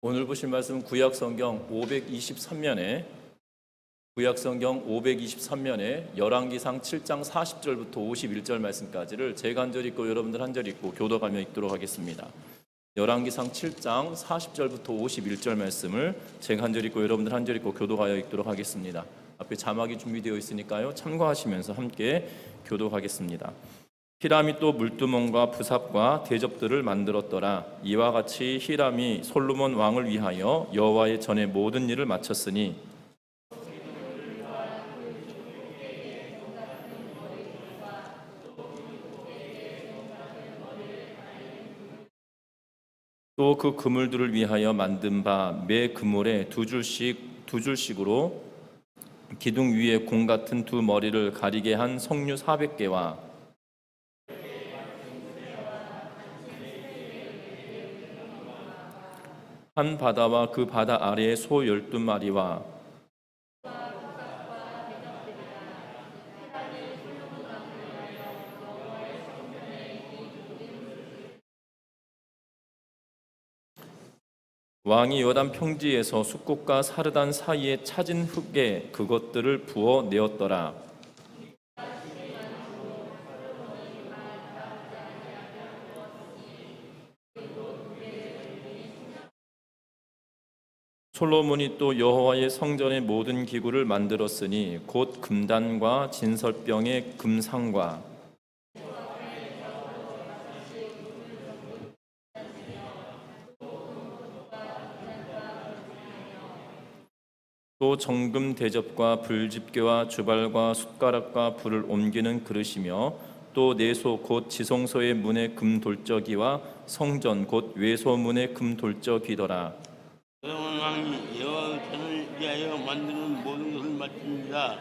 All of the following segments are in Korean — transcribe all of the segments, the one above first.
오늘 보실 말씀은 구약성경 523면에 열왕기상 7장 40절부터 51절 말씀까지를 제가 한 절 읽고 여러분들 한 절 읽고 교도하며 읽도록 하겠습니다. 열왕기상 7장 40절부터 51절 말씀을 제가 한 절 읽고 여러분들 한 절 읽고 교도하여 읽도록 하겠습니다. 앞에 자막이 준비되어 있으니까요, 참고하시면서 함께 교도하겠습니다. 히람이 또 물두멍과 부삽과 대접들을 만들었더라. 이와 같이 히람이 솔로몬 왕을 위하여 여호와의 전에 모든 일을 마쳤으니 또 그 그물들을 위하여 만든 바 매 그물에 두 줄씩으로 기둥 위에 공 같은 두 머리를 가리게 한 석류 400개와 한 바다와 그 바다 아래에 소 12마리와 왕이 요단 평지에서 숫꽃과 사르단 사이에 찾은 흙에 그것들을 부어 내었더라. 솔로몬이 또 여호와의 성전의 모든 기구를 만들었으니 곧 금단과 진설병의 금상과 또 정금 대접과 불집게와 주발과 숟가락과 불을 옮기는 그릇이며 또 내소 곧 지성소의 문의 금돌적이와 성전 곧 외소문의 금돌적이더라. 솔로몬 왕이 여호와의 전을 위하여 만드는 모든 것을 마칩니다.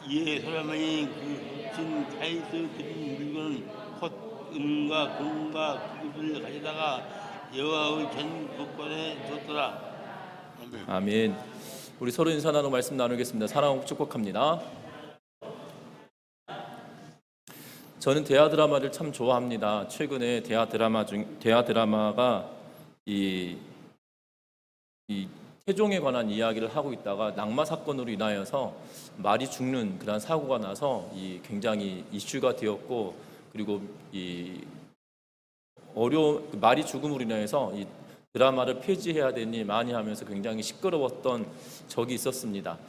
이에 솔로몬이 그 진 타이스 드린 물건은 곧 은과 금과 기구를 가져다가 여호와의 전 곳간에 뒀더라. 아멘. 아멘. 우리 서로 인사 나누고 말씀 나누겠습니다. 사랑하고 축복합니다. 저는 대하 드라마를 참 좋아합니다. 최근에 대하 드라마가 이 태종에 관한 이야기를 하고 있다가 낙마 사건으로 인하여서 말이 죽는 그런 사고가 나서 굉장히 이슈가 되었고, 그리고 말이 죽음으로 인해서 이 드라마를 폐지해야 되니 많이 하면서 굉장히 시끄러웠던 적이 있었습니다.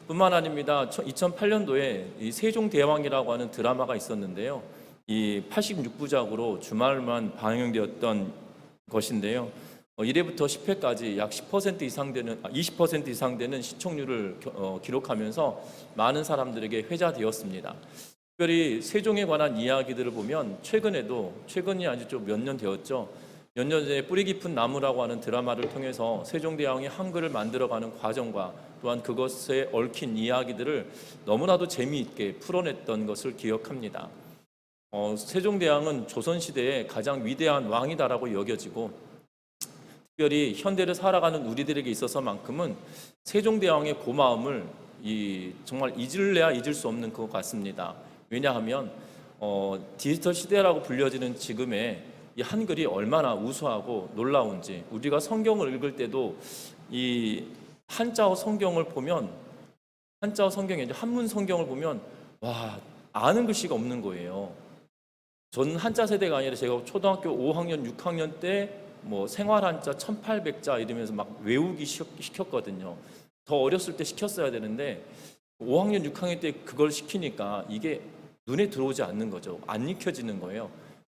뿐만 아닙니다. 2008년도에 이 세종대왕이라고 하는 드라마가 있었는데요. 이 86부작으로 주말만 방영되었던 것인데요. 1회부터 10회까지 약 20% 이상 되는 시청률을 기록하면서 많은 사람들에게 회자되었습니다. 특별히 세종에 관한 이야기들을 보면 최근이 아니죠, 몇 년 되었죠. 몇 년 전에 뿌리 깊은 나무라고 하는 드라마를 통해서 세종대왕이 한글을 만들어가는 과정과 또한 그것에 얽힌 이야기들을 너무나도 재미있게 풀어냈던 것을 기억합니다. 세종대왕은 조선시대의 가장 위대한 왕이다라고 여겨지고, 특별히 현대를 살아가는 우리들에게 있어서만큼은 세종대왕의 고마움을 정말 잊을래야 잊을 수 없는 것 같습니다. 왜냐하면 디지털 시대라고 불려지는 지금의 이 한글이 얼마나 우수하고 놀라운지, 우리가 성경을 읽을 때도 이 한자어 성경이 이제 한문 성경을 보면 와, 아는 글씨가 없는 거예요. 저는 한자 세대가 아니라 제가 초등학교 5학년, 6학년 때 생활 한자 1800자 이러면서 막 외우기 시켰거든요. 더 어렸을 때 시켰어야 되는데 5학년, 6학년 때 그걸 시키니까 이게 눈에 들어오지 않는 거죠. 안 익혀지는 거예요.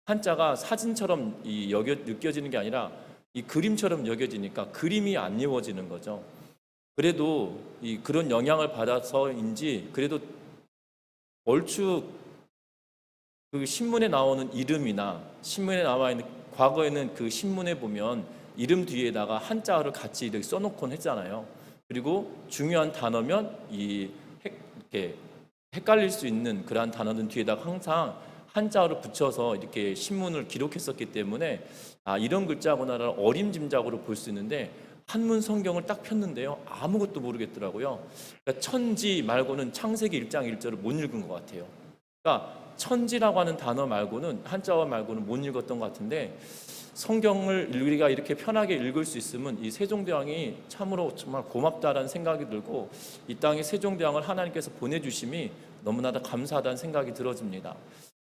한자가 사진처럼 느껴지는 게 아니라 이 그림처럼 여겨지니까 그림이 안 이루어지는 거죠. 그래도 그런 영향을 받아서인지 그래도 얼추 그 신문에 나오는 이름이나 신문에 나와 있는, 과거에는 그 신문에 보면 이름 뒤에다가 한자어를 같이 이렇게 써놓곤 했잖아요. 그리고 중요한 단어면 이렇게 헷갈릴 수 있는 그러한 단어는 뒤에다가 항상 한자어를 붙여서 이렇게 신문을 기록했었기 때문에 이런 글자구나를 어림짐작으로 볼 수 있는데, 한문 성경을 딱 폈는데요, 아무것도 모르겠더라고요. 그러니까 천지 말고는 창세기 1장 1절을 못 읽은 것 같아요. 그러니까 천지라고 하는 단어 말고는, 한자어 말고는 못 읽었던 것 같은데, 성경을 우리가 이렇게 편하게 읽을 수 있으면 이 세종대왕이 참으로 정말 고맙다라는 생각이 들고 이 땅에 세종대왕을 하나님께서 보내주심이 너무나 감사하다는 생각이 들어집니다.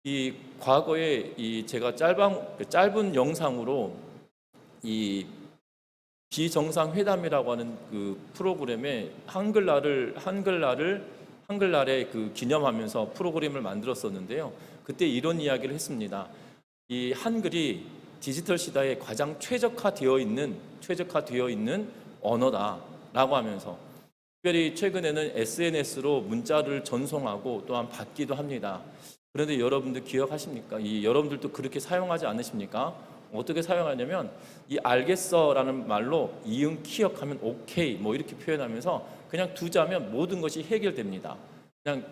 이 과거에 제가 짧은 영상으로 이 비정상회담이라고 하는 그 프로그램에 한글날을 그 기념하면서 프로그램을 만들었었는데요. 그때 이런 이야기를 했습니다. 이 한글이 디지털 시대에 가장 최적화되어 있는 언어다라고 하면서 특별히 최근에는 SNS로 문자를 전송하고 또한 받기도 합니다. 그런데 여러분들 기억하십니까? 여러분들도 그렇게 사용하지 않으십니까? 어떻게 사용하냐면 이 알겠어라는 말로 이응 키역하면 오케이 뭐 이렇게 표현하면서 그냥 두자면 모든 것이 해결됩니다. 그냥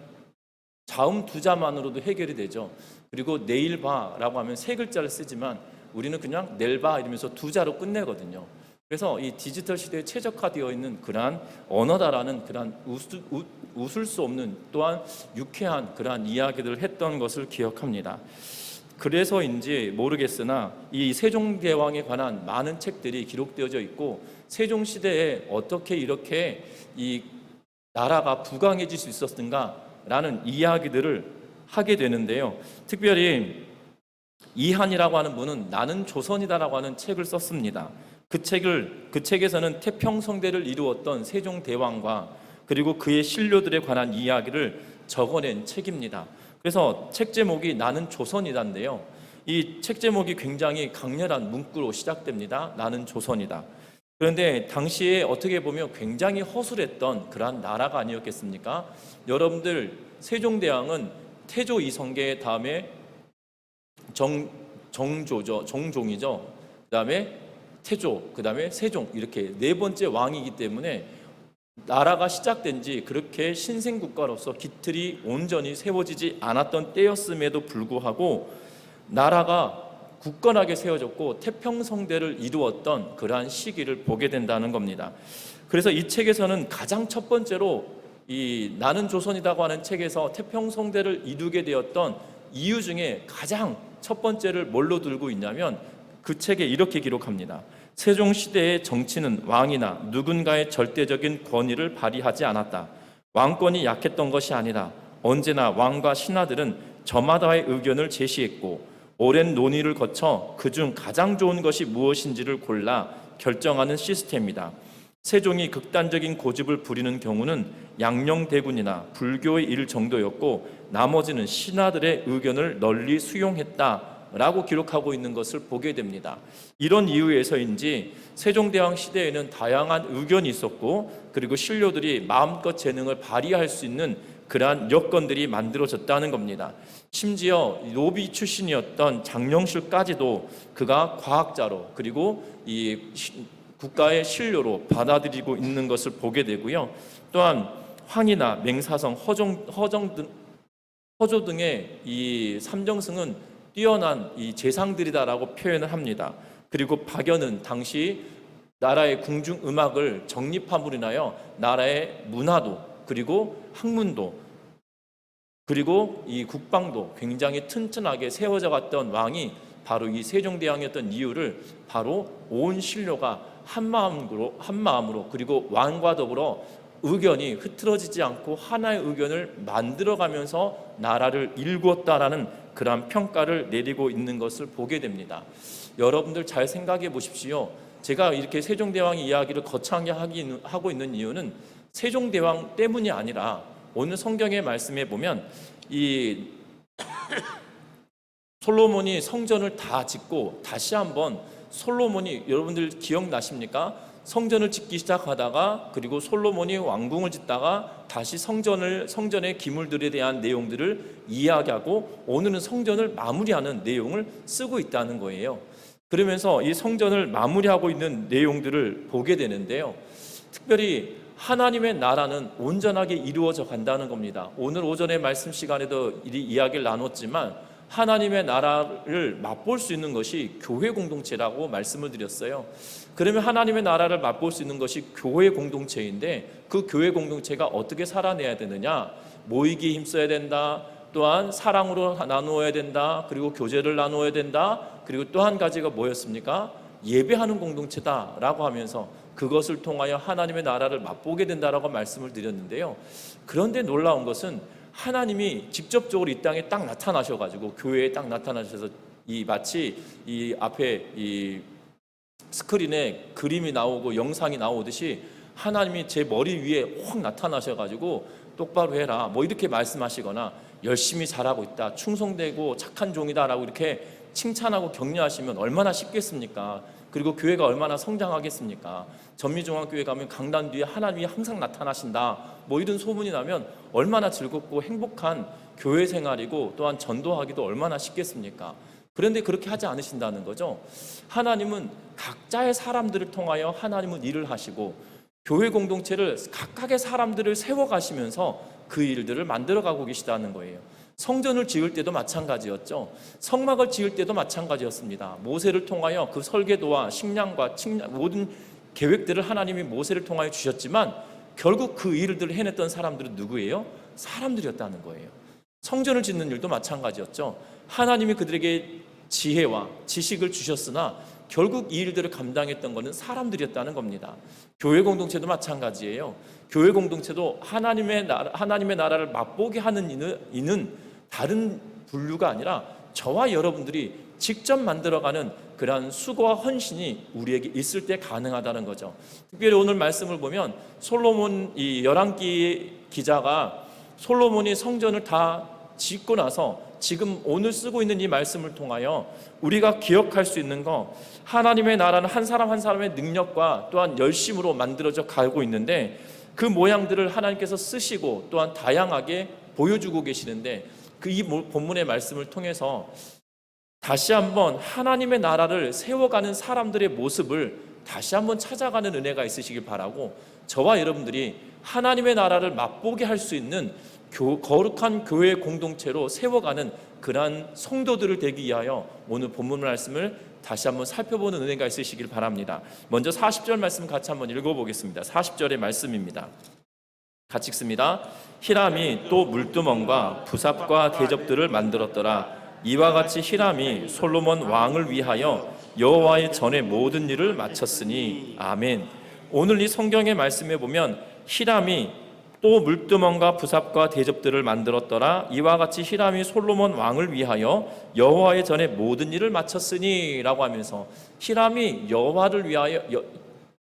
자음 두자만으로도 해결이 되죠. 그리고 내일 봐라고 하면 세 글자를 쓰지만 우리는 그냥 내일 봐 이러면서 두자로 끝내거든요. 그래서 이 디지털 시대에 최적화되어 있는 그러한 언어다라는 그러한 웃을 수 없는 또한 유쾌한 그러한 이야기들을 했던 것을 기억합니다. 그래서인지 모르겠으나 이 세종대왕에 관한 많은 책들이 기록되어져 있고 세종시대에 어떻게 이렇게 이 나라가 부강해질 수 있었는가라는 이야기들을 하게 되는데요. 특별히 이한이라고 하는 분은 나는 조선이다라고 하는 책을 썼습니다. 그 책에서는 태평성대를 이루었던 세종대왕과 그리고 그의 신료들에 관한 이야기를 적어낸 책입니다. 그래서 책 제목이 나는 조선이다인데요. 이 책 제목이 굉장히 강렬한 문구로 시작됩니다. 나는 조선이다. 그런데 당시에 어떻게 보면 굉장히 허술했던 그러한 나라가 아니었겠습니까? 여러분들 세종대왕은 태조 이성계 다음에 정종이죠. 그다음에 태조, 그다음에 세종 이렇게 네 번째 왕이기 때문에 나라가 시작된 지 그렇게 신생국가로서 기틀이 온전히 세워지지 않았던 때였음에도 불구하고 나라가 굳건하게 세워졌고 태평성대를 이루었던 그러한 시기를 보게 된다는 겁니다. 그래서 이 책에서는 가장 첫 번째로 이 나는 조선이라고 하는 책에서 태평성대를 이루게 되었던 이유 중에 가장 첫 번째를 뭘로 들고 있냐면 그 책에 이렇게 기록합니다. 세종시대의 정치는 왕이나 누군가의 절대적인 권위를 발휘하지 않았다. 왕권이 약했던 것이 아니라 언제나 왕과 신하들은 저마다의 의견을 제시했고 오랜 논의를 거쳐 그중 가장 좋은 것이 무엇인지를 골라 결정하는 시스템이다. 세종이 극단적인 고집을 부리는 경우는 양녕대군이나 불교의 일 정도였고 나머지는 신하들의 의견을 널리 수용했다 라고 기록하고 있는 것을 보게 됩니다. 이런 이유에서인지 세종대왕 시대에는 다양한 의견이 있었고 그리고 신료들이 마음껏 재능을 발휘할 수 있는 그러한 여건들이 만들어졌다는 겁니다. 심지어 노비 출신이었던 장영실까지도 그가 과학자로 그리고 이 국가의 신료로 받아들이고 있는 것을 보게 되고요. 또한 황이나 맹사성, 허조 등의 이 삼정승은 뛰어난 이 재상들이다라고 표현을 합니다. 그리고 박연은 당시 나라의 궁중 음악을 정립함으로 인하여 나라의 문화도 그리고 학문도 그리고 이 국방도 굉장히 튼튼하게 세워져 갔던 왕이 바로 이 세종대왕이었던 이유를 바로 온 신료가 한 마음으로 그리고 왕과 더불어 의견이 흐트러지지 않고 하나의 의견을 만들어가면서 나라를 일구었다라는 그러한 평가를 내리고 있는 것을 보게 됩니다. 여러분들 잘 생각해 보십시오. 제가 이렇게 세종대왕의 이야기를 거창하게 하고 있는 이유는 세종대왕 때문이 아니라 오늘 성경의 말씀에 보면 이 솔로몬이 성전을 다 짓고 다시 한번 솔로몬이 여러분들 기억나십니까? 성전을 짓기 시작하다가 그리고 솔로몬이 왕궁을 짓다가 다시 성전의 기물들에 대한 내용들을 이야기하고 오늘은 성전을 마무리하는 내용을 쓰고 있다는 거예요. 그러면서 이 성전을 마무리하고 있는 내용들을 보게 되는데요. 특별히 하나님의 나라는 온전하게 이루어져 간다는 겁니다. 오늘 오전에 말씀 시간에도 이 이야기를 나눴지만 하나님의 나라를 맛볼 수 있는 것이 교회 공동체라고 말씀을 드렸어요. 그러면 하나님의 나라를 맛볼 수 있는 것이 교회 공동체인데 그 교회 공동체가 어떻게 살아내야 되느냐? 모이기에 힘써야 된다. 또한 사랑으로 나누어야 된다. 그리고 교제를 나누어야 된다. 그리고 또 한 가지가 뭐였습니까? 예배하는 공동체다라고 하면서 그것을 통하여 하나님의 나라를 맛보게 된다라고 말씀을 드렸는데요. 그런데 놀라운 것은 하나님이 직접적으로 이 땅에 딱 나타나셔가지고 교회에 딱 나타나셔서 이 마치 이 앞에 이 스크린에 그림이 나오고 영상이 나오듯이 하나님이 제 머리 위에 확 나타나셔가지고 똑바로 해라 뭐 이렇게 말씀하시거나 열심히 잘하고 있다, 충성되고 착한 종이다라고 이렇게 칭찬하고 격려하시면 얼마나 쉽겠습니까? 그리고 교회가 얼마나 성장하겠습니까? 전미중앙교회 가면 강단 뒤에 하나님이 항상 나타나신다 뭐 이런 소문이 나면 얼마나 즐겁고 행복한 교회 생활이고 또한 전도하기도 얼마나 쉽겠습니까? 그런데 그렇게 하지 않으신다는 거죠. 하나님은 각자의 사람들을 통하여 하나님은 일을 하시고 교회 공동체를 각각의 사람들을 세워가시면서 그 일들을 만들어가고 계시다는 거예요. 성전을 지을 때도 마찬가지였죠. 성막을 지을 때도 마찬가지였습니다. 모세를 통하여 그 설계도와 식량과 모든 계획들을 하나님이 모세를 통하여 주셨지만 결국 그 일들을 해냈던 사람들은 누구예요? 사람들이었다는 거예요. 성전을 짓는 일도 마찬가지였죠. 하나님이 그들에게 지혜와 지식을 주셨으나 결국 이 일들을 감당했던 것은 사람들이었다는 겁니다. 교회 공동체도 마찬가지예요. 교회 공동체도 하나님의 나라를 맛보게 하는 이는 다른 분류가 아니라 저와 여러분들이 직접 만들어가는 그러한 수고와 헌신이 우리에게 있을 때 가능하다는 거죠. 특별히 오늘 말씀을 보면 솔로몬 이 열왕기 기자가 솔로몬이 성전을 다 짓고 나서 지금 오늘 쓰고 있는 이 말씀을 통하여 우리가 기억할 수 있는 거, 하나님의 나라는 한 사람 한 사람의 능력과 또한 열심으로 만들어져 가고 있는데 그 모양들을 하나님께서 쓰시고 또한 다양하게 보여주고 계시는데 그 이 본문의 말씀을 통해서 다시 한번 하나님의 나라를 세워가는 사람들의 모습을 다시 한번 찾아가는 은혜가 있으시길 바라고, 저와 여러분들이 하나님의 나라를 맛보게 할 수 있는 거룩한 교회 공동체로 세워가는 그러한 성도들을 되기 위하여 오늘 본문 말씀을 다시 한번 살펴보는 은혜가 있으시길 바랍니다. 먼저 40절 말씀 같이 한번 읽어보겠습니다. 40절의 말씀입니다. 같이 읽습니다. 히람이 또 물두멍과 부삽과 대접들을 만들었더라. 이와 같이 히람이 솔로몬 왕을 위하여 여호와의 전의 모든 일을 마쳤으니. 아멘. 오늘 이 성경의 말씀에 보면 히람이 또 물두멍과 부삽과 대접들을 만들었더라. 이와 같이 히람이 솔로몬 왕을 위하여 여호와의 전에 모든 일을 마쳤으니 라고 하면서 히람이 여호와를 위하여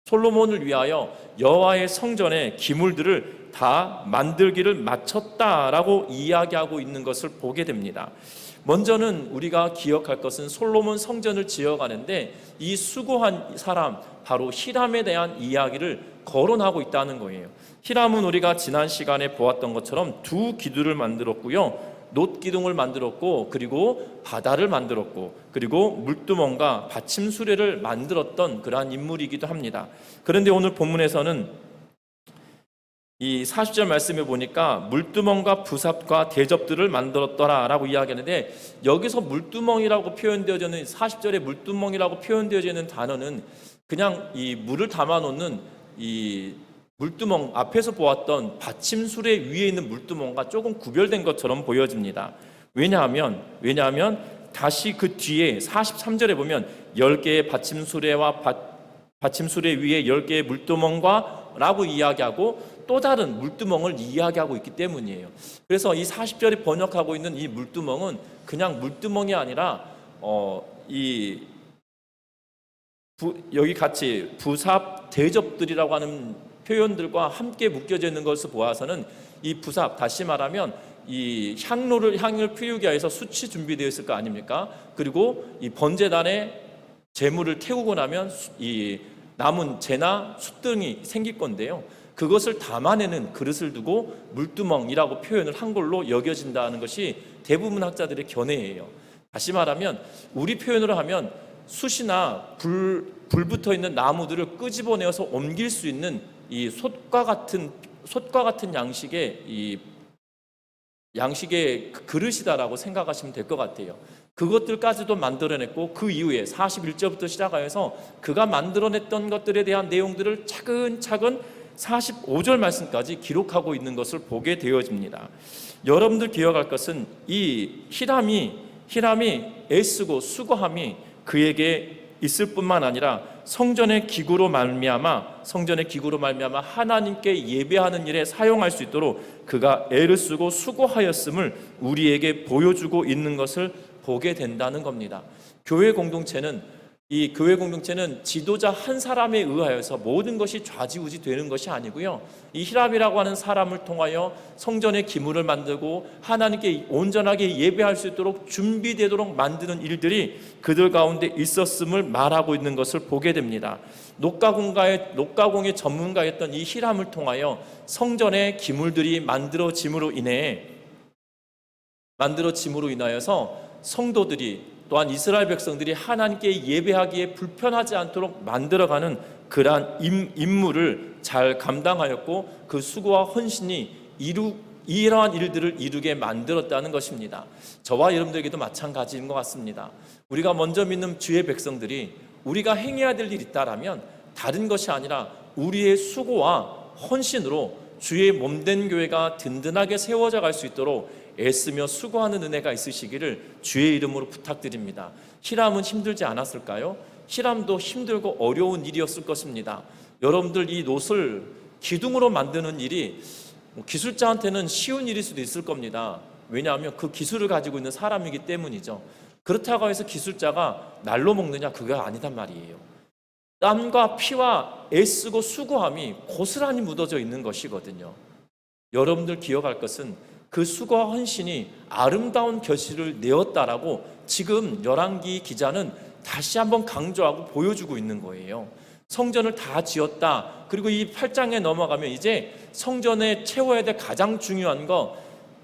솔로몬을 위하여 여호와의 성전의 기물들을 다 만들기를 마쳤다라고 이야기하고 있는 것을 보게 됩니다. 먼저는 우리가 기억할 것은 솔로몬 성전을 지어가는데 이 수고한 사람 바로 히람에 대한 이야기를 거론하고 있다는 거예요. 히람은 우리가 지난 시간에 보았던 것처럼 두 기둥을 만들었고요, 놋기둥을 만들었고, 그리고 바다를 만들었고, 그리고 물두멍과 받침 수레를 만들었던 그러한 인물이기도 합니다. 그런데 오늘 본문에서는 이 40절 말씀에 보니까 물두멍과 부삽과 대접들을 만들었더라 라고 이야기하는데, 여기서 물두멍이라고 표현되어져 있는 40절에 물두멍이라고 표현되어져 있는 단어는 그냥 이 물을 담아놓는 이 물두멍, 앞에서 보았던 받침수레 위에 있는 물두멍과 조금 구별된 것처럼 보여집니다. 왜냐하면 다시 그 뒤에 43절에 보면 10개의 받침수레와 받침수레 위에 10개의 물두멍과 라고 이야기하고 또 다른 물두멍을 이야기하고 있기 때문이에요. 그래서 이 40절에 번역하고 있는 이 물두멍은 그냥 물두멍이 아니라 여기 같이 부삽 대접들이라고 하는 표현들과 함께 묶여져 있는 것을 보아서는 이 부삽, 다시 말하면 이 향을 피우기 위해서 숯이 준비되어 있을 거 아닙니까? 그리고 이 번제단에 제물을 태우고 나면 이 남은 재나 숯등이 생길 건데요, 그것을 담아내는 그릇을 두고 물두멍이라고 표현을 한 걸로 여겨진다는 것이 대부분 학자들의 견해예요. 다시 말하면 우리 표현으로 하면 숯이나 불 붙어 있는 나무들을 끄집어내어서 옮길 수 있는 이 솥과 같은 양식의 그릇이다라고 생각하시면 될 것 같아요. 그것들까지도 만들어냈고 그 이후에 41절부터 시작하여서 그가 만들어냈던 것들에 대한 내용들을 차근차근 45절 말씀까지 기록하고 있는 것을 보게 되어집니다. 여러분들 기억할 것은 이 히람이 애쓰고 수고함이 그에게 있을 뿐만 아니라 성전의 기구로 말미암아 하나님께 예배하는 일에 사용할 수 있도록 그가 애를 쓰고 수고하였음을 우리에게 보여주고 있는 것을 보게 된다는 겁니다. 교회 공동체는 지도자 한 사람에 의하여서 모든 것이 좌지우지 되는 것이 아니고요. 이 히람이라고 하는 사람을 통하여 성전의 기물을 만들고 하나님께 온전하게 예배할 수 있도록 준비되도록 만드는 일들이 그들 가운데 있었음을 말하고 있는 것을 보게 됩니다. 녹가공의 전문가였던 이 히람을 통하여 성전의 기물들이 만들어짐으로 인하여서 성도들이 또한 이스라엘 백성들이 하나님께 예배하기에 불편하지 않도록 만들어가는 그러한 임무를 잘 감당하였고 그 수고와 헌신이 이러한 일들을 이루게 만들었다는 것입니다. 저와 여러분들에게도 마찬가지인 것 같습니다. 우리가 먼저 믿는 주의 백성들이 우리가 행해야 될 일이 있다라면 다른 것이 아니라 우리의 수고와 헌신으로 주의 몸된 교회가 든든하게 세워져 갈 수 있도록 애쓰며 수고하는 은혜가 있으시기를 주의 이름으로 부탁드립니다. 히람은 힘들지 않았을까요? 히람도 힘들고 어려운 일이었을 것입니다. 여러분들 이 놋을 기둥으로 만드는 일이 기술자한테는 쉬운 일일 수도 있을 겁니다. 왜냐하면 그 기술을 가지고 있는 사람이기 때문이죠. 그렇다고 해서 기술자가 날로 먹느냐? 그가 아니단 말이에요. 땀과 피와 애쓰고 수고함이 고스란히 묻어져 있는 것이거든요. 여러분들 기억할 것은 그 수고와 헌신이 아름다운 결실을 내었다라고 지금 열왕기 기자는 다시 한번 강조하고 보여주고 있는 거예요. 성전을 다 지었다. 그리고 이 8장에 넘어가면 이제 성전에 채워야 될 가장 중요한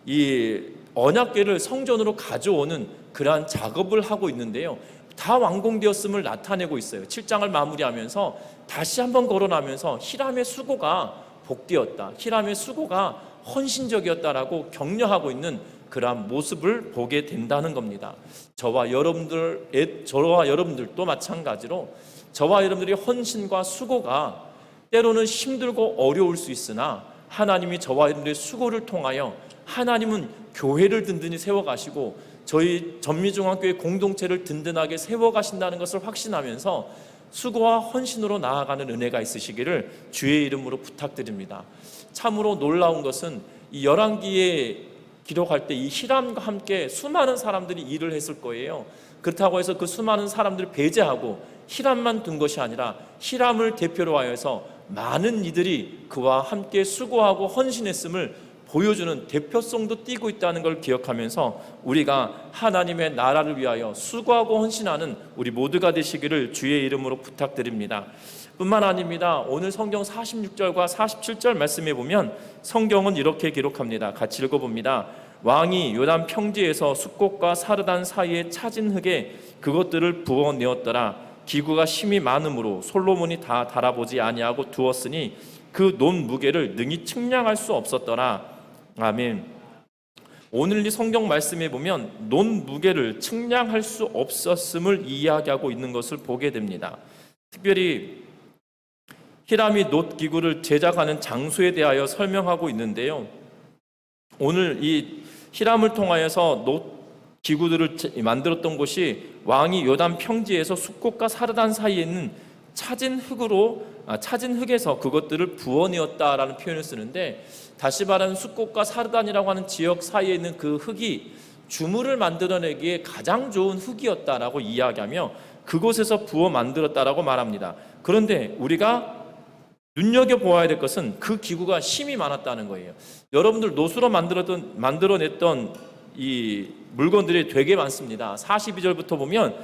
이 언약궤를 성전으로 가져오는 그러한 작업을 하고 있는데요. 다 완공되었음을 나타내고 있어요. 7장을 마무리하면서 다시 한번 거론하면서 히람의 수고가 복되었다. 히람의 수고가 헌신적이었다라고 격려하고 있는 그러한 모습을 보게 된다는 겁니다. 저와 여러분들도 마찬가지로 저와 여러분들의 헌신과 수고가 때로는 힘들고 어려울 수 있으나 하나님이 저와 여러분들의 수고를 통하여 하나님은 교회를 든든히 세워가시고 저희 전미중앙교회 공동체를 든든하게 세워가신다는 것을 확신하면서 수고와 헌신으로 나아가는 은혜가 있으시기를 주의 이름으로 부탁드립니다. 참으로 놀라운 것은 이 열왕기에 기록할 때 이 히람과 함께 수많은 사람들이 일을 했을 거예요. 그렇다고 해서 그 수많은 사람들을 배제하고 히람만 둔 것이 아니라 히람을 대표로 하여서 많은 이들이 그와 함께 수고하고 헌신했음을 보여주는 대표성도 띠고 있다는 걸 기억하면서 우리가 하나님의 나라를 위하여 수고하고 헌신하는 우리 모두가 되시기를 주의 이름으로 부탁드립니다. 뿐만 아닙니다. 오늘 성경 46절과 47절 말씀에 보면 성경은 이렇게 기록합니다. 같이 읽어봅니다. 왕이 요단 평지에서 숫꽃과 사르단 사이에 차진 흙에 그것들을 부어내었더라. 기구가 심히 많으므로 솔로몬이 다 달아보지 아니하고 두었으니 그 논 무게를 능히 측량할 수 없었더라. 아멘. 오늘 이 성경 말씀에 보면 논 무게를 측량할 수 없었음을 이야기하고 있는 것을 보게 됩니다. 특별히 히람이 놋 기구를 제작하는 장소에 대하여 설명하고 있는데요. 오늘 이 히람을 통하여서 놋 기구들을 만들었던 곳이 왕이 요단 평지에서 숫꽃과 사르단 사이에 있는 차진 흙에서 그것들을 부어내었다라는 표현을 쓰는데, 다시 말하면 숫꽃과 사르단이라고 하는 지역 사이에 있는 그 흙이 주물을 만들어내기에 가장 좋은 흙이었다라고 이야기하며 그곳에서 부어 만들었다라고 말합니다. 그런데 우리가 눈여겨보아야 될 것은 그 기구가 힘이 많았다는 거예요. 여러분들 놋으로 만들어냈던 이 물건들이 되게 많습니다. 42절부터 보면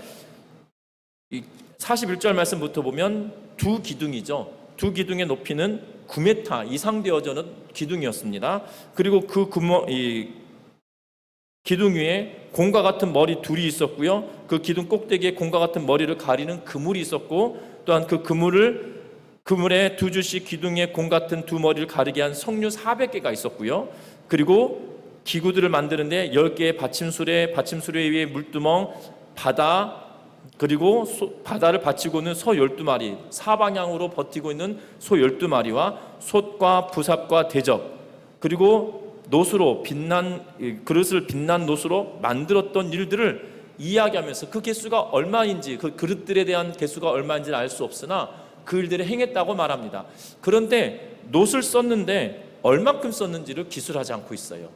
41절 말씀부터 보면 두 기둥이죠. 두 기둥의 높이는 9m 이상 되어지는 기둥이었습니다. 그리고 그 기둥 위에 곰과 같은 머리 둘이 있었고요. 그 기둥 꼭대기에 곰과 같은 머리를 가리는 그물이 있었고, 또한 그 그물에 두 줄씩 기둥에 곰 같은 두 머리를 가리게 한 석류 400개가 있었고요. 그리고 기구들을 만드는데 10개의 받침수레 위에 물두멍, 바다, 그리고 바다를 받치고 있는 소 12마리, 사방향으로 버티고 있는 소 12마리와 솥과 부삽과 대접, 그리고 노수로 그릇을 빛난 노수로 만들었던 일들을 이야기하면서 그 개수가 얼마인지, 그 그릇들에 대한 개수가 얼마인지는 알 수 없으나 그 일들을 행했다고 말합니다. 그런데 놋을 썼는데 얼마큼 썼는지를 기술하지 않고 있어요.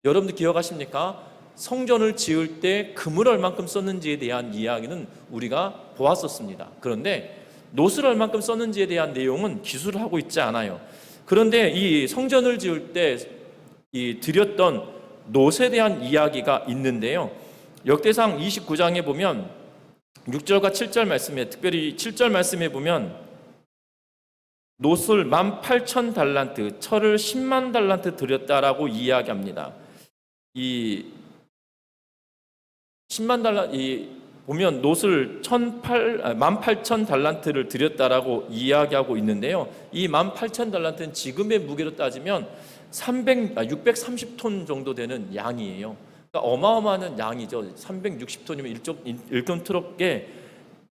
여러분들 기억하십니까? 성전을 지을 때 금을 얼마큼 썼는지에 대한 이야기는 우리가 보았었습니다. 그런데 놋을 얼마큼 썼는지에 대한 내용은 기술을 하고 있지 않아요. 그런데 이 성전을 지을 때 드렸던 놋에 대한 이야기가 있는데요. 역대상 29장에 보면 6절과 7절 말씀에, 특별히 7절 말씀에 보면 놋을 18,000달란트, 철을 10만 달란트 드렸다라고 이야기합니다. 이 10만 달란트 보면 놋을 18,000달란트를 드렸다라고 이야기하고 있는데요. 이 18,000달란트는 지금의 무게로 따지면 630톤 정도 되는 양이에요. 그러니까 어마어마한 양이죠. 360톤이면 일톤 트럭에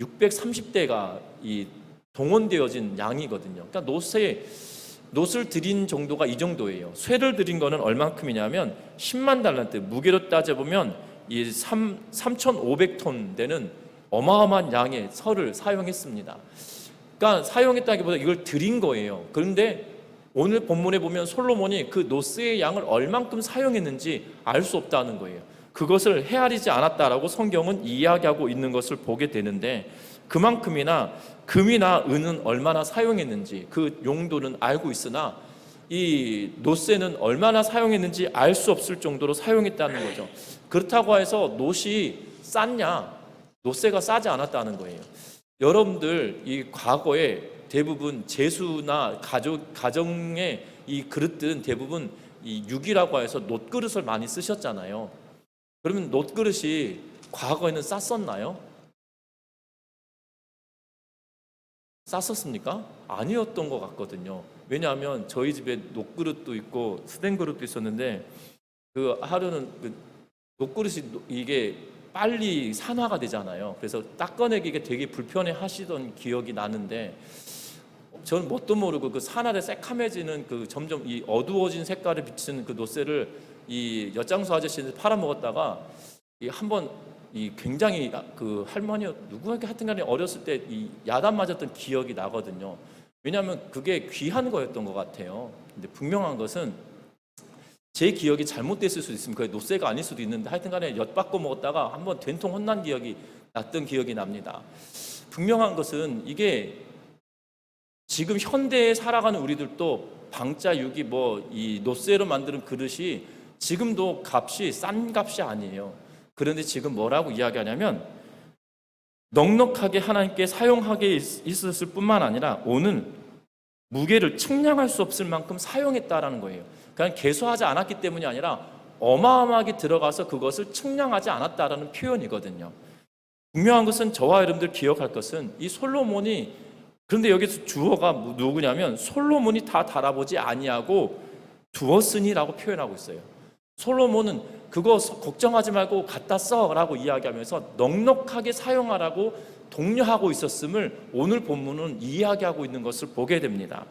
630대가 동원되어진 양이거든요. 그러니까 놋을 드린 정도가 이 정도예요. 쇠를 드린 거는 얼만큼이냐면 10만 달란트, 무게로 따져보면 3,500톤 되는 어마어마한 양의 설을 사용했습니다. 그러니까 사용했다기보다 이걸 드린 거예요. 그런데 오늘 본문에 보면 솔로몬이 그 놋의 양을 얼만큼 사용했는지 알 수 없다는 거예요. 그것을 헤아리지 않았다라고 성경은 이야기하고 있는 것을 보게 되는데, 그만큼이나 금이나 은은 얼마나 사용했는지 그 용도는 알고 있으나 이 놋에는 얼마나 사용했는지 알 수 없을 정도로 사용했다는 거죠. 그렇다고 해서 놋이 쌌냐? 놋세가 싸지 않았다는 거예요. 여러분들 이 과거에 대부분 제수나 가정의 이 그릇들은 대부분 이 육이라고 해서 놋그릇을 많이 쓰셨잖아요. 그러면 놋그릇이 과거에는 쌌었나요? 쌌었습니까? 아니었던 것 같거든요. 왜냐하면 저희 집에 놋그릇도 있고 스텐 그릇도 있었는데 그 하루는 놋그릇이 이게 빨리 산화가 되잖아요. 그래서 닦아내기가 되게 불편해 하시던 기억이 나는데, 저는 뭣도 모르고 그 산화돼 새카매지는 그 점점 이 어두워진 색깔을 비치는 그 놋새를 이 엿장수 아저씨한테 팔아먹었다가 한번 굉장히 그 할머니 누구에게 하여튼간에 어렸을 때 이 야단 맞았던 기억이 나거든요. 왜냐하면 그게 귀한 거였던 것 같아요. 근데 분명한 것은 제 기억이 잘못됐을 수도 있습니다. 그게 놋새가 아닐 수도 있는데 하여튼간에 엿받고 먹었다가 한번 된통 혼난 기억이 났던 기억이 납니다. 분명한 것은 이게 지금 현대에 살아가는 우리들도 방자 육이 이 놋새로 만드는 그릇이 지금도 값이 싼 값이 아니에요. 그런데 지금 뭐라고 이야기하냐면 넉넉하게 하나님께 사용하게 있었을 뿐만 아니라 오는 무게를 측량할 수 없을 만큼 사용했다라는 거예요. 그냥 개수하지 않았기 때문이 아니라 어마어마하게 들어가서 그것을 측량하지 않았다라는 표현이거든요. 분명한 것은 저와 여러분들 기억할 것은 이 솔로몬이, 그런데 여기서 주어가 누구냐면 솔로몬이 다 달아보지 아니하고 두었으니라고 표현하고 있어요. 솔로몬은 그거 걱정하지 말고 갖다 써라고 이야기하면서 넉넉하게 사용하라고 독려하고 있었음을 오늘 본문은 이야기하고 있는 것을 보게 됩니다.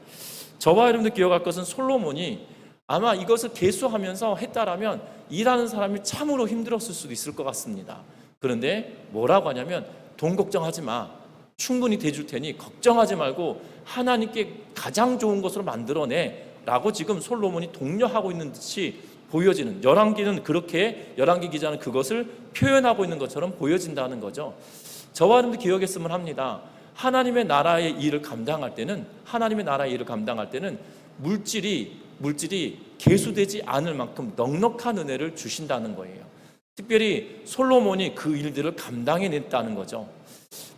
저와 여러분들 기억할 것은 솔로몬이 아마 이것을 계수하면서 했다라면 일하는 사람이 참으로 힘들었을 수도 있을 것 같습니다. 그런데 뭐라고 하냐면 돈 걱정하지 마. 충분히 대줄 테니 걱정하지 말고 하나님께 가장 좋은 것으로 만들어내 라고 지금 솔로몬이 독려하고 있는 듯이 보여지는, 열왕기는 그렇게, 열왕기 기자는 그것을 표현하고 있는 것처럼 보여진다는 거죠. 저와 여러분들 기억했으면 합니다. 하나님의 나라의 일을 감당할 때는, 하나님의 나라의 일을 감당할 때는 물질이 계수되지 않을 만큼 넉넉한 은혜를 주신다는 거예요. 특별히 솔로몬이 그 일들을 감당해냈다는 거죠.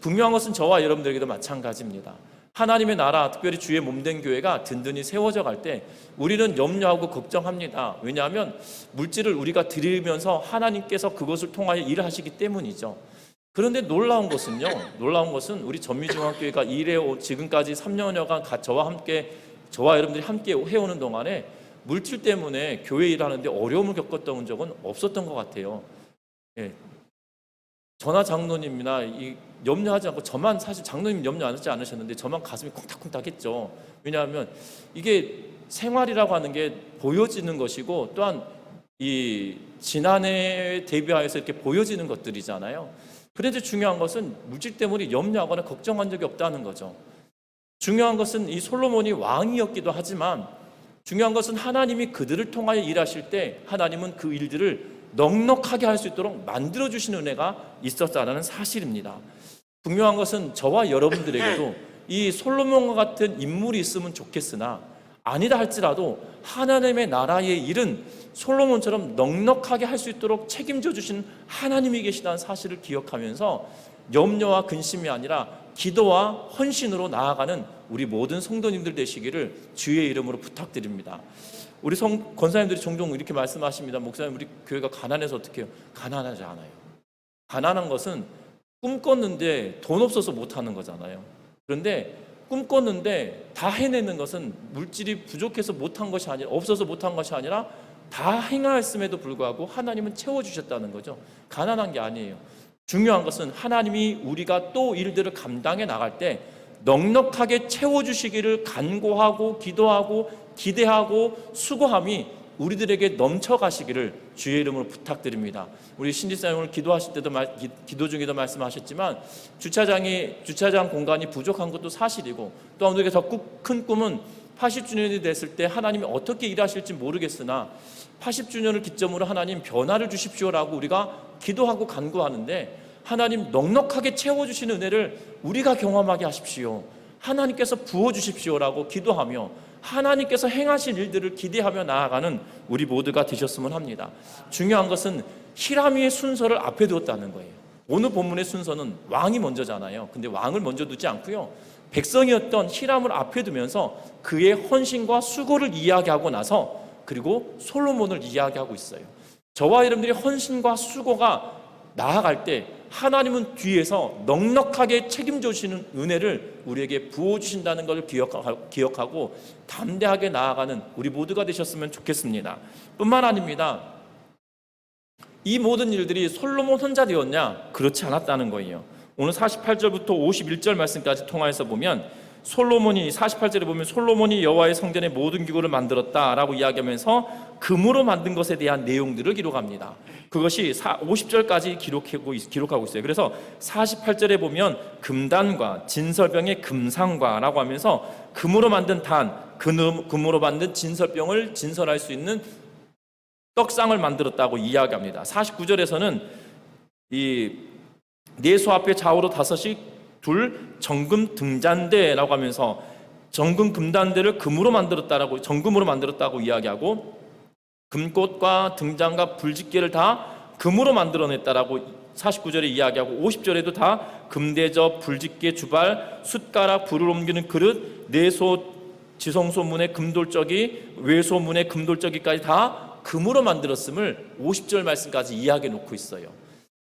분명한 것은 저와 여러분들에게도 마찬가지입니다. 하나님의 나라, 특별히 주의 몸된 교회가 든든히 세워져 갈 때 우리는 염려하고 걱정합니다. 왜냐하면 물질을 우리가 드리면서 하나님께서 그것을 통하여 일을 하시기 때문이죠. 그런데 놀라운 것은 우리 전미중앙교회가 지금까지 3년여간 저와 여러분들이 함께 해오는 동안에 물질 때문에 교회 일하는데 어려움을 겪었던 적은 없었던 것 같아요. 예. 저나 장로님이나 염려하지 않고, 저만 사실 장로님 염려하지 않으셨는데 저만 가슴이 콩닥콩닥했죠. 왜냐하면 이게 생활이라고 하는 게 보여지는 것이고, 또한 이 지난해에 대비하여서 이렇게 보여지는 것들이잖아요. 그런데 중요한 것은 물질 때문에 염려하거나 걱정한 적이 없다는 거죠. 중요한 것은 이 솔로몬이 왕이었기도 하지만, 중요한 것은 하나님이 그들을 통하여 일하실 때 하나님은 그 일들을 넉넉하게 할 수 있도록 만들어주시는 은혜가 있었다는 사실입니다. 분명한 것은 저와 여러분들에게도 이 솔로몬과 같은 인물이 있으면 좋겠으나, 아니다 할지라도 하나님의 나라의 일은 솔로몬처럼 넉넉하게 할 수 있도록 책임져 주신 하나님이 계시다는 사실을 기억하면서 염려와 근심이 아니라 기도와 헌신으로 나아가는 우리 모든 성도님들 되시기를 주의 이름으로 부탁드립니다. 우리 권사님들이 종종 이렇게 말씀하십니다. 목사님, 우리 교회가 가난해서 어떻게 해요? 가난하지 않아요. 가난한 것은 꿈꿨는데 돈 없어서 못하는 거잖아요. 그런데 꿈꿨는데 다 해내는 것은 물질이 부족해서 못한 것이 아니라, 없어서 못한 것이 아니라 다 행하였음에도 불구하고 하나님은 채워주셨다는 거죠. 가난한 게 아니에요. 중요한 것은 하나님이 우리가 또 일들을 감당해 나갈 때 넉넉하게 채워주시기를 간구하고 기도하고 기대하고 수고함이 우리들에게 넘쳐가시기를 주의 이름으로 부탁드립니다. 우리 신지사님 오늘 기도하실 때도 기도 중에도 말씀하셨지만, 주차장 공간이 부족한 것도 사실이고, 또한 우리에게 더 큰 꿈은 80주년이 됐을 때 하나님이 어떻게 일하실지 모르겠으나 80주년을 기점으로 하나님 변화를 주십시오라고 우리가 기도하고 간구하는데, 하나님 넉넉하게 채워주시는 은혜를 우리가 경험하게 하십시오. 하나님께서 부어주십시오라고 기도하며 하나님께서 행하실 일들을 기대하며 나아가는 우리 모두가 되셨으면 합니다. 중요한 것은 히람이의 순서를 앞에 두었다는 거예요. 오늘 본문의 순서는 왕이 먼저잖아요. 근데 왕을 먼저 두지 않고요, 백성이었던 히람을 앞에 두면서 그의 헌신과 수고를 이야기하고 나서 그리고 솔로몬을 이야기하고 있어요. 저와 여러분들이 헌신과 수고가 나아갈 때 하나님은 뒤에서 넉넉하게 책임져 주시는 은혜를 우리에게 부어주신다는 것을 기억하고 담대하게 나아가는 우리 모두가 되셨으면 좋겠습니다. 뿐만 아닙니다. 이 모든 일들이 솔로몬 혼자 되었냐? 그렇지 않았다는 거예요. 오늘 48절부터 51절 말씀까지 통하여서 보면, 솔로몬이 48절에 보면 솔로몬이 여호와의 성전의 모든 기구를 만들었다라고 이야기하면서 금으로 만든 것에 대한 내용들을 기록합니다. 그것이 50절까지 기록하고 있어요. 그래서 48절에 보면 금단과 진설병의 금상과라고 하면서 금으로 만든 단, 금으로 만든 진설병을 진설할 수 있는 떡상을 만들었다고 이야기합니다. 49절에서는 이 내소 앞에 좌우로 5씩 둘 정금 등잔대라고 하면서 정금 금단대를 정금으로 만들었다고 이야기하고, 금꽃과 등잔과 불집게를 다 금으로 만들어냈다라고 49절에 이야기하고, 50절에도 다 금대접, 불집게, 주발, 숟가락, 불을 옮기는 그릇, 내소 지성소문의 금돌적이, 외소문의 금돌적이까지 다 금으로 만들었음을 50절 말씀까지 이야기해 놓고 있어요.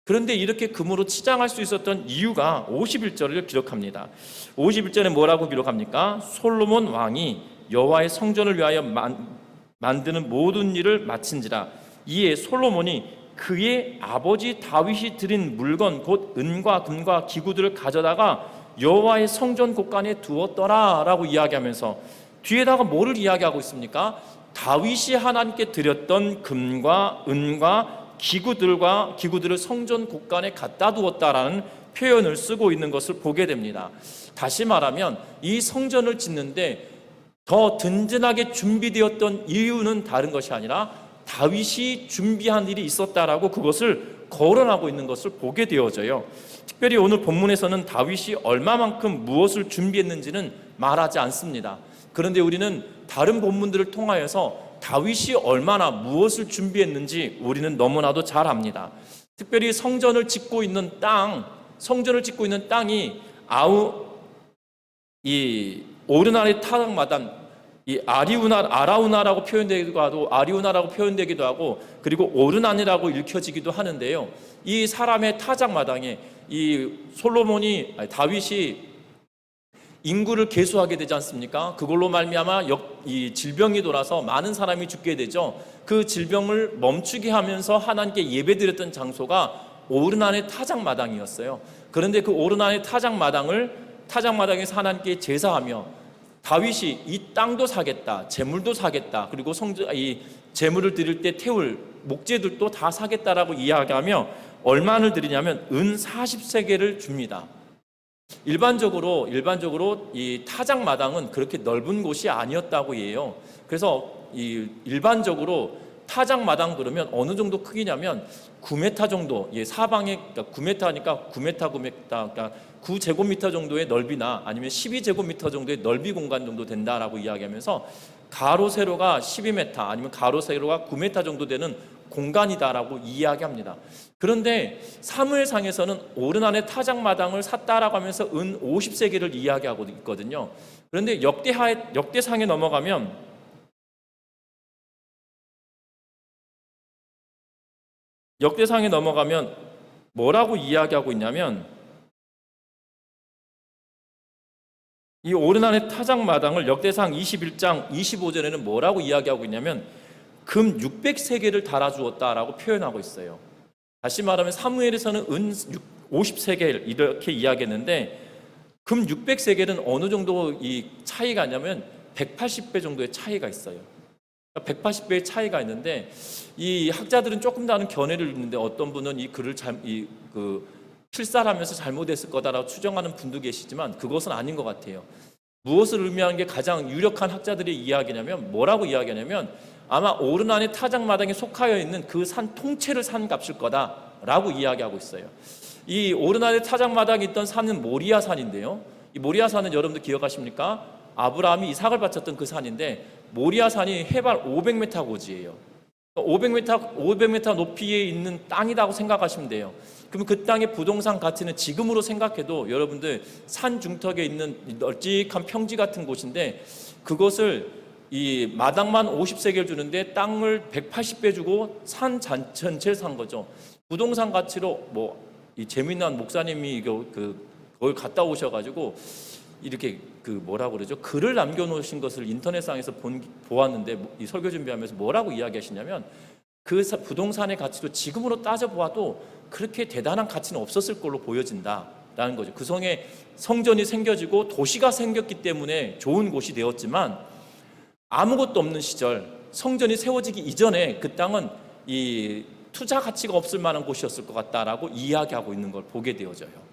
그런데 이렇게 금으로 치장할 수 있었던 이유가 51절을 기록합니다. 51절에 뭐라고 기록합니까? 솔로몬 왕이 여호와의 성전을 위하여 만드는 모든 일을 마친지라. 이에 솔로몬이 그의 아버지 다윗이 드린 물건 곧 은과 금과 기구들을 가져다가 여호와의 성전 곳간에 두었더라 라고 이야기하면서, 뒤에다가 뭐를 이야기하고 있습니까? 다윗이 하나님께 드렸던 금과 은과 기구들을 성전 곳간에 갖다 두었다라는 표현을 쓰고 있는 것을 보게 됩니다. 다시 말하면 이 성전을 짓는데 더 든든하게 준비되었던 이유는 다른 것이 아니라 다윗이 준비한 일이 있었다라고 그것을 거론하고 있는 것을 보게 되어져요. 특별히 오늘 본문에서는 다윗이 얼마만큼 무엇을 준비했는지는 말하지 않습니다. 그런데 우리는 다른 본문들을 통하여서 다윗이 얼마나 무엇을 준비했는지 우리는 너무나도 잘 압니다. 특별히 성전을 짓고 있는 땅이 이 오르날의 타작마당, 이 아라우나라고 표현되기도 하고 그리고 오르난이라고 읽혀지기도 하는데요. 이 사람의 타작마당에 다윗이 인구를 계수하게 되지 않습니까? 그걸로 말미암아 이 질병이 돌아서 많은 사람이 죽게 되죠. 그 질병을 멈추게 하면서 하나님께 예배드렸던 장소가 오르난의 타작마당이었어요. 그런데 그 오르난의 타작마당에서 하나님께 제사하며 다윗이 이 땅도 사겠다, 재물도 사겠다, 그리고 이 재물을 드릴 때 태울 목재들도 다 사겠다라고 이야기하며 얼마를 드리냐면 은 40세겔을 줍니다. 일반적으로 이 타작마당은 그렇게 넓은 곳이 아니었다고 해요. 그래서 일반적으로 타작마당 그러면 어느 정도 크기냐면 9m 정도, 사방에, 그러니까 9m니까 9m, 그러니까 9제곱미터 정도의 넓이나 아니면 12제곱미터 정도의 넓이 공간 정도 된다라고 이야기하면서 가로 세로가 12m 아니면 가로 세로가 9m 정도 되는 공간이다라고 이야기합니다. 그런데 사무엘상에서는 오르난의 타작마당을 샀다라고 하면서 은 50세겔을 이야기하고 있거든요. 그런데 역대상에 넘어가면 뭐라고 이야기하고 있냐면 이 오르난의 타작마당을 역대상 21장 25절에는 뭐라고 이야기하고 있냐면 금 600세겔을 달아주었다라고 표현하고 있어요. 다시 말하면 사무엘에서는 은 50세겔 이렇게 이야기했는데 금 600세겔은 어느 정도 이 차이가 있냐면 180배 정도의 차이가 있어요. 180배의 차이가 있는데 이 학자들은 조금 다른 견해를 읽는데 어떤 분은 이 글을 필사하면서 잘못했을 거다라고 추정하는 분도 계시지만 그것은 아닌 것 같아요. 무엇을 의미하는 게 가장 유력한 학자들의 이야기냐면 뭐라고 이야기하냐면 아마 오르난의 타작마당에 속하여 있는 그 산 통째를 산 값일 거다라고 이야기하고 있어요. 이 오르난의 타작마당에 있던 산은 모리아산인데요. 이 모리아산은 여러분들 기억하십니까? 아브라함이 이삭을 바쳤던 그 산인데 모리아산이 해발 500m 고지예요. 500m 높이에 있는 땅이라고 생각하시면 돼요. 그럼 그 땅의 부동산 가치는 지금으로 생각해도 여러분들 산 중턱에 있는 널찍한 평지 같은 곳인데 그것을 이 마당만 50세겔 주는데 땅을 180배 주고 산 전체를 산 거죠. 부동산 가치로 이 재미난 목사님이 그걸 갔다 오셔가지고 이렇게 뭐라고 그러죠? 글을 남겨놓으신 것을 인터넷상에서 보았는데 이 설교 준비하면서 뭐라고 이야기하시냐면 그 부동산의 가치도 지금으로 따져보아도 그렇게 대단한 가치는 없었을 걸로 보여진다라는 거죠. 그 성에 성전이 생겨지고 도시가 생겼기 때문에 좋은 곳이 되었지만 아무것도 없는 시절 성전이 세워지기 이전에 그 땅은 이 투자 가치가 없을 만한 곳이었을 것 같다라고 이야기하고 있는 걸 보게 되어져요.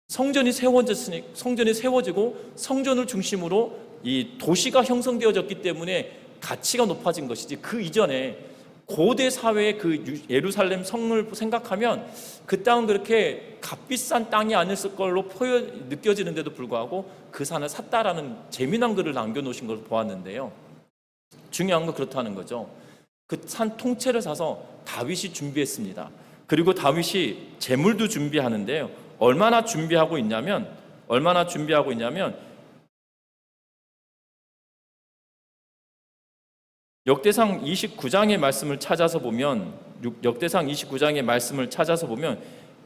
성전이 세워지고 성전을 중심으로 이 도시가 형성되어졌기 때문에 가치가 높아진 것이지 그 이전에 고대 사회의 그 예루살렘 성을 생각하면 그 땅은 그렇게 값비싼 땅이 아니었을 걸로 느껴지는데도 불구하고 그 산을 샀다라는 재미난 글을 남겨놓으신 걸 보았는데요. 중요한 건 그렇다는 거죠. 그 산 통째를 사서 다윗이 준비했습니다. 그리고 다윗이 재물도 준비하는데요. 얼마나 준비하고 있냐면 역대상 29장의 말씀을 찾아서 보면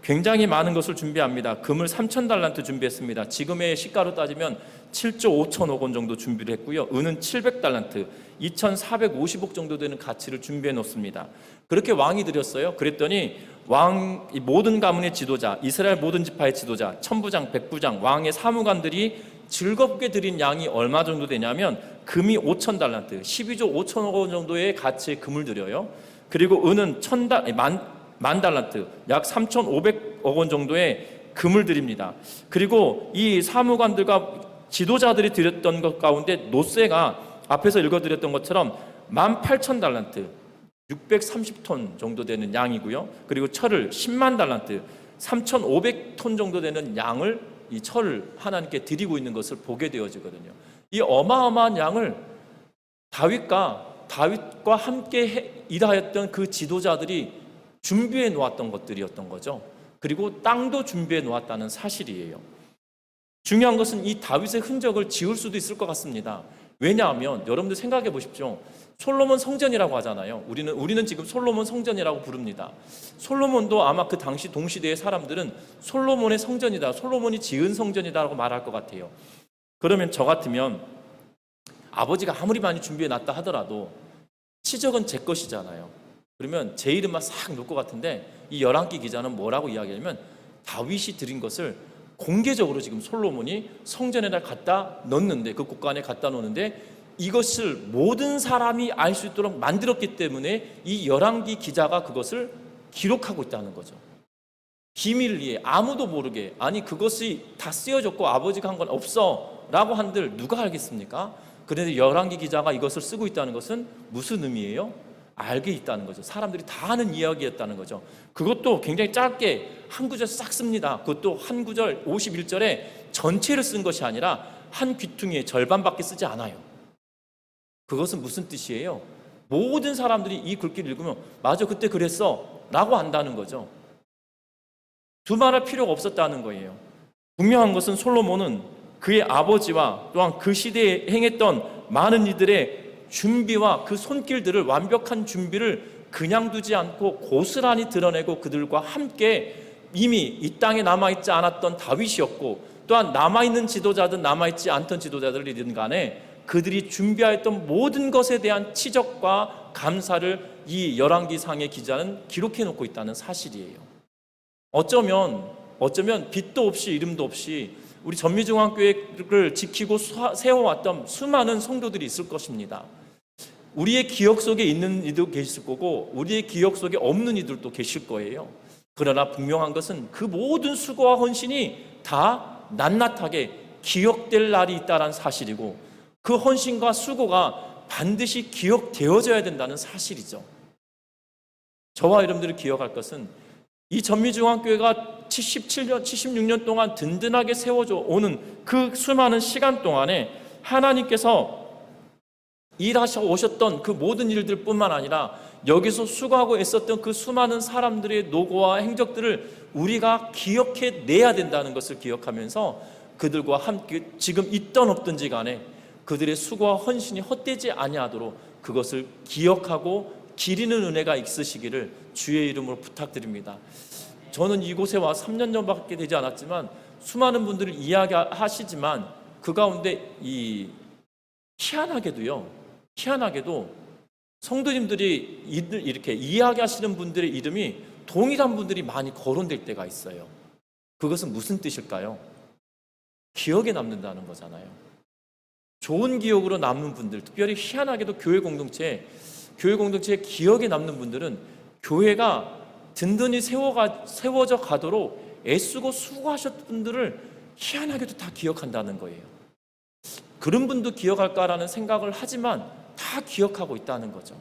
굉장히 많은 것을 준비합니다. 금을 3,000달란트 준비했습니다. 지금의 시가로 따지면 7조 5천억 원 정도 준비를 했고요. 은은 700달란트, 2,450억 정도 되는 가치를 준비해 놓습니다. 그렇게 왕이 드렸어요. 그랬더니 모든 가문의 지도자, 이스라엘 모든 지파의 지도자, 천부장, 백부장, 왕의 사무관들이 즐겁게 드린 양이 얼마 정도 되냐면 금이 5,000달란트, 12조 5천억 원 정도의 가치의 금을 드려요. 그리고 은은 만 달란트, 약 3,500억 원 정도의 금을 드립니다. 그리고 이 사무관들과 지도자들이 드렸던 것 가운데 노세가 앞에서 읽어드렸던 것처럼 18,000달란트, 630톤 정도 되는 양이고요. 그리고 철을 10만 달란트, 3,500톤 정도 되는 양을 이 철을 하나님께 드리고 있는 것을 보게 되어지거든요. 이 어마어마한 양을 다윗과 함께 일하였던 그 지도자들이 준비해 놓았던 것들이었던 거죠. 그리고 땅도 준비해 놓았다는 사실이에요. 중요한 것은 이 다윗의 흔적을 지울 수도 있을 것 같습니다. 왜냐하면 여러분들 생각해 보십시오. 솔로몬 성전이라고 하잖아요. 우리는 지금 솔로몬 성전이라고 부릅니다. 솔로몬도 아마 그 당시 동시대의 사람들은 솔로몬의 성전이다, 솔로몬이 지은 성전이다라고 말할 것 같아요. 그러면 저 같으면 아버지가 아무리 많이 준비해 놨다 하더라도 치적은 제 것이잖아요. 그러면 제 이름만 싹 놓을 것 같은데 이 열왕기 기자는 뭐라고 이야기하냐면 다윗이 드린 것을 공개적으로 지금 솔로몬이 성전에다 갖다 넣는데, 그 곳간에 갖다 놓는데 이것을 모든 사람이 알 수 있도록 만들었기 때문에 이 열왕기 기자가 그것을 기록하고 있다는 거죠. 비밀리에 아무도 모르게, 아니 그것이 다 쓰여졌고 아버지가 한 건 없어 라고 한들 누가 알겠습니까? 그런데 열왕기 기자가 이것을 쓰고 있다는 것은 무슨 의미예요? 알게 있다는 거죠. 사람들이 다 아는 이야기였다는 거죠. 그것도 굉장히 짧게 한 구절 싹 씁니다. 그것도 한 구절 51절에 전체를 쓴 것이 아니라 한 귀퉁이의 절반밖에 쓰지 않아요. 그것은 무슨 뜻이에요? 모든 사람들이 이 글귀를 읽으면 맞아, 그때 그랬어 라고 안다는 거죠. 두말할 필요가 없었다는 거예요. 분명한 것은 솔로몬은 그의 아버지와 또한 그 시대에 행했던 많은 이들의 준비와 그 손길들을, 완벽한 준비를 그냥 두지 않고 고스란히 드러내고 그들과 함께 이미 이 땅에 남아있지 않았던 다윗이었고, 또한 남아있는 지도자든 남아있지 않던 지도자들이든 간에 그들이 준비하였던 모든 것에 대한 치적과 감사를 이 열왕기상의 기자는 기록해 놓고 있다는 사실이에요. 어쩌면 빛도 없이 이름도 없이 우리 전미중앙교회를 지키고 세워왔던 수많은 성도들이 있을 것입니다. 우리의 기억 속에 있는 이도 계실 거고 우리의 기억 속에 없는 이들도 계실 거예요. 그러나 분명한 것은 그 모든 수고와 헌신이 다 낱낱하게 기억될 날이 있다는 사실이고, 그 헌신과 수고가 반드시 기억되어져야 된다는 사실이죠. 저와 여러분들이 기억할 것은 이 전미중앙교회가 77년, 76년 동안 든든하게 세워져 오는 그 수많은 시간 동안에 하나님께서 일하셔 오셨던 그 모든 일들 뿐만 아니라 여기서 수고하고 애썼던 그 수많은 사람들의 노고와 행적들을 우리가 기억해 내야 된다는 것을 기억하면서 그들과 함께 지금 있던 없든지 간에 그들의 수고와 헌신이 헛되지 아니하도록 그것을 기억하고 기리는 은혜가 있으시기를 주의 이름으로 부탁드립니다. 저는 이곳에 와 3년 전밖에 되지 않았지만 수많은 분들을 이야기하시지만 그 가운데 희한하게도 성도님들이 이렇게 이야기하시는 분들의 이름이 동일한 분들이 많이 거론될 때가 있어요. 그것은 무슨 뜻일까요? 기억에 남는다는 거잖아요. 좋은 기억으로 남는 분들, 특별히 희한하게도 교회 공동체에 기억에 남는 분들은 교회가 든든히 세워져 가도록 애쓰고 수고하셨던 분들을 희한하게도 다 기억한다는 거예요. 그런 분도 기억할까라는 생각을 하지만 다 기억하고 있다는 거죠.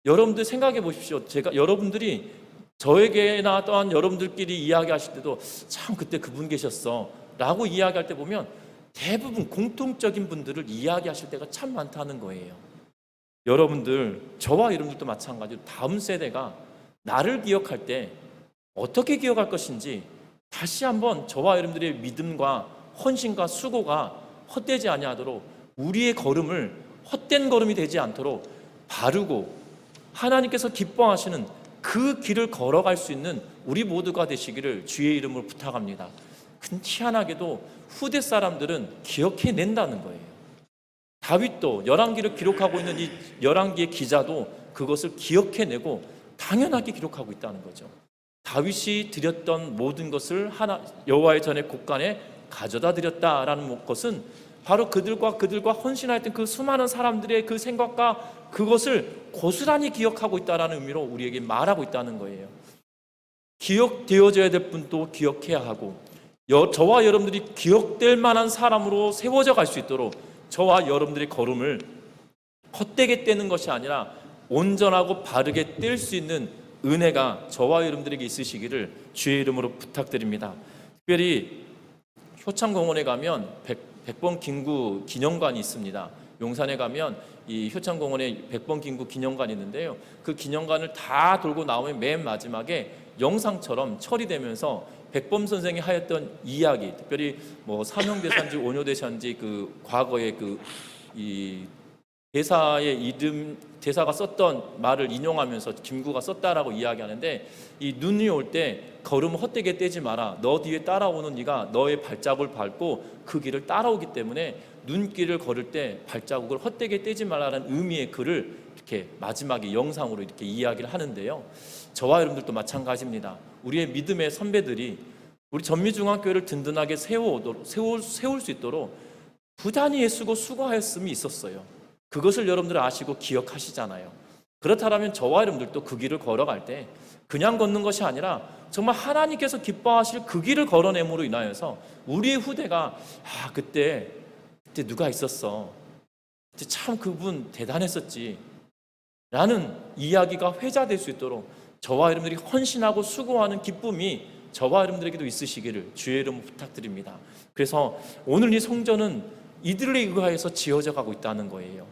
여러분들 생각해 보십시오. 여러분들이 저에게나 또한 여러분들끼리 이야기하실 때도 참 그때 그분 계셨어 라고 이야기할 때 보면 대부분 공통적인 분들을 이야기하실 때가 참 많다는 거예요. 여러분들, 저와 여러분들도 마찬가지로 다음 세대가 나를 기억할 때 어떻게 기억할 것인지 다시 한번 저와 여러분들의 믿음과 헌신과 수고가 헛되지 아니하도록 우리의 걸음을 헛된 걸음이 되지 않도록 바르고 하나님께서 기뻐하시는 그 길을 걸어갈 수 있는 우리 모두가 되시기를 주의 이름으로 부탁합니다. 희한하게도 후대 사람들은 기억해낸다는 거예요. 다윗도 열왕기를 기록하고 있는 이 열왕기의 기자도 그것을 기억해내고 당연하게 기록하고 있다는 거죠. 다윗이 드렸던 모든 것을 여호와의 전에 곳간에 가져다 드렸다라는 것은 바로 그들과 헌신하였던 그 수많은 사람들의 그 생각과 그것을 고스란히 기억하고 있다는 의미로 우리에게 말하고 있다는 거예요. 기억되어져야 될 분도 기억해야 하고 저와 여러분들이 기억될 만한 사람으로 세워져 갈 수 있도록 저와 여러분들의 걸음을 헛되게 떼는 것이 아니라 온전하고 바르게 뗄 수 있는 은혜가 저와 여러분들에게 있으시기를 주의 이름으로 부탁드립니다. 특별히 효창공원에 가면 백범 김구 기념관이 있습니다. 용산에 가면 이 효창공원에 백범 김구 기념관이 있는데요. 그 기념관을 다 돌고 나오면 맨 마지막에 영상처럼 처리되면서 백범 선생이 하였던 이야기, 특별히 뭐 삼형대사인지 오녀대사인지 그 과거의 이 대사의 이름, 대사가 썼던 말을 인용하면서 김구가 썼다라고 이야기하는데, 이 눈이 올 때 걸음 헛되게 떼지 마라. 너 뒤에 따라오는 네가 너의 발자국을 밟고 그 길을 따라오기 때문에 눈길을 걸을 때 발자국을 헛되게 떼지 말라는 의미의 글을 이렇게 마지막에 영상으로 이렇게 이야기를 하는데요. 저와 여러분들도 마찬가지입니다. 우리의 믿음의 선배들이 우리 전미중앙교회를 든든하게 세울 수 있도록 부단히 애쓰고 수고하였음이 있었어요. 그것을 여러분들 아시고 기억하시잖아요. 그렇다면 저와 여러분들도 그 길을 걸어갈 때 그냥 걷는 것이 아니라 정말 하나님께서 기뻐하실 그 길을 걸어냄으로 인하여서 우리의 후대가 그때 누가 있었어, 그때 참 그분 대단했었지 라는 이야기가 회자될 수 있도록 저와 여러분들이 헌신하고 수고하는 기쁨이 저와 여러분들에게도 있으시기를 주의 이름으로 부탁드립니다. 그래서 오늘 이 성전은 이들에 의하여서 지어져 가고 있다는 거예요.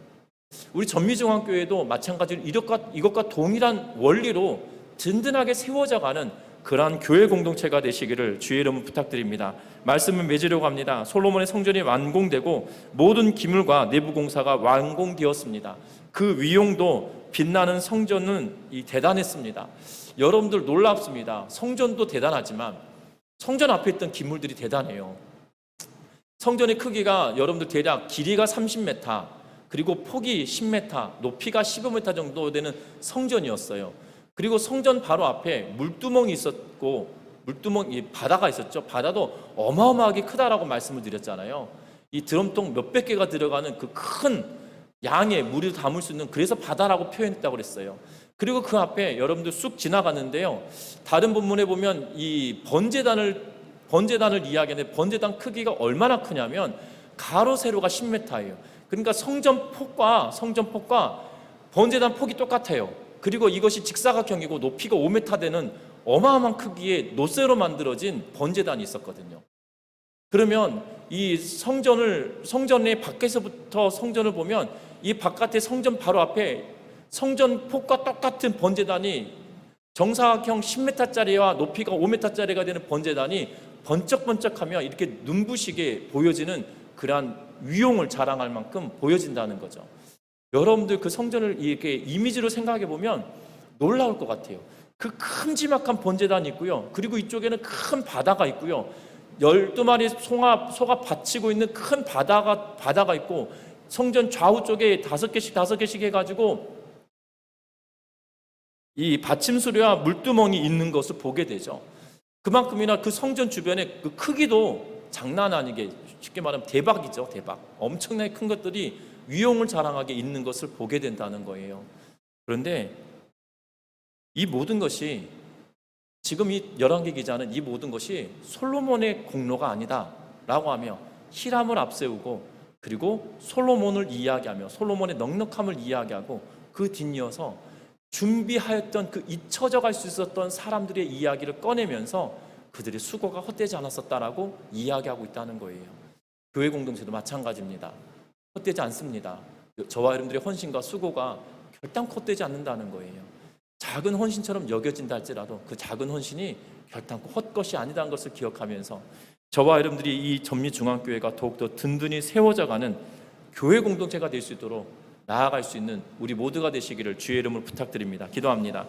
우리 전미중앙교회도 마찬가지로 이것과 동일한 원리로 든든하게 세워져 가는 그러한 교회 공동체가 되시기를 주의 이름으로 부탁드립니다. 말씀을 맺으려고 합니다. 솔로몬의 성전이 완공되고 모든 기물과 내부 공사가 완공되었습니다. 그 위용도 빛나는 성전은 대단했습니다. 여러분들 놀랍습니다. 성전도 대단하지만 성전 앞에 있던 기물들이 대단해요. 성전의 크기가 여러분들 대략 길이가 30m, 그리고 폭이 10m, 높이가 15m 정도 되는 성전이었어요. 그리고 성전 바로 앞에 물두멍이 있었고, 바다가 있었죠. 바다도 어마어마하게 크다라고 말씀을 드렸잖아요. 이 드럼통 몇백 개가 들어가는 그 큰 양의 물을 담을 수 있는, 그래서 바다라고 표현했다고 그랬어요. 그리고 그 앞에 여러분들 쑥 지나갔는데요. 다른 본문에 보면 이 번제단을 이야기하는데, 번제단 크기가 얼마나 크냐면 가로 세로가 10m예요. 그러니까 성전 폭과 번제단 폭이 똑같아요. 그리고 이것이 직사각형이고 높이가 5m 되는 어마어마한 크기의 노쇠로 만들어진 번제단이 있었거든요. 그러면 이 성전의 밖에서부터 성전을 보면 이 바깥의 성전 바로 앞에 성전 폭과 똑같은 번제단이, 정사각형 10m짜리와 높이가 5m짜리가 되는 번제단이 번쩍번쩍하며 이렇게 눈부시게 보여지는 그러한 위용을 자랑할 만큼 보여진다는 거죠. 여러분들 그 성전을 이렇게 이미지로 생각해 보면 놀라울 것 같아요. 그 큼지막한 번제단이 있고요. 그리고 이쪽에는 큰 바다가 있고요. 12마리 소가 받치고 있는 큰 바다가 있고, 성전 좌우 쪽에 5개씩 해가지고 이 받침수레와 물두멍이 있는 것을 보게 되죠. 그만큼이나 그 성전 주변에 그 크기도 장난 아니게, 쉽게 말하면 대박이죠. 대박. 엄청나게 큰 것들이 위용을 자랑하게 있는 것을 보게 된다는 거예요. 그런데 이 모든 것이, 지금 이 열왕기 기자는 이 모든 것이 솔로몬의 공로가 아니다라고 하며 히람을 앞세우고, 그리고 솔로몬을 이야기하며 솔로몬의 넉넉함을 이야기하고, 그 뒷이어서 준비하였던 그 잊혀져 갈 수 있었던 사람들의 이야기를 꺼내면서 그들의 수고가 헛되지 않았었다라고 이야기하고 있다는 거예요. 교회 공동체도 마찬가지입니다. 헛되지 않습니다. 저와 여러분들의 헌신과 수고가 결단코 헛되지 않는다는 거예요. 작은 헌신처럼 여겨진다 할지라도 그 작은 헌신이 결단코 헛것이 아니다는 것을 기억하면서 저와 여러분들이 이 전미중앙교회가 더욱더 든든히 세워져가는 교회 공동체가 될 수 있도록 나아갈 수 있는 우리 모두가 되시기를 주의 이름으로 부탁드립니다. 기도합니다.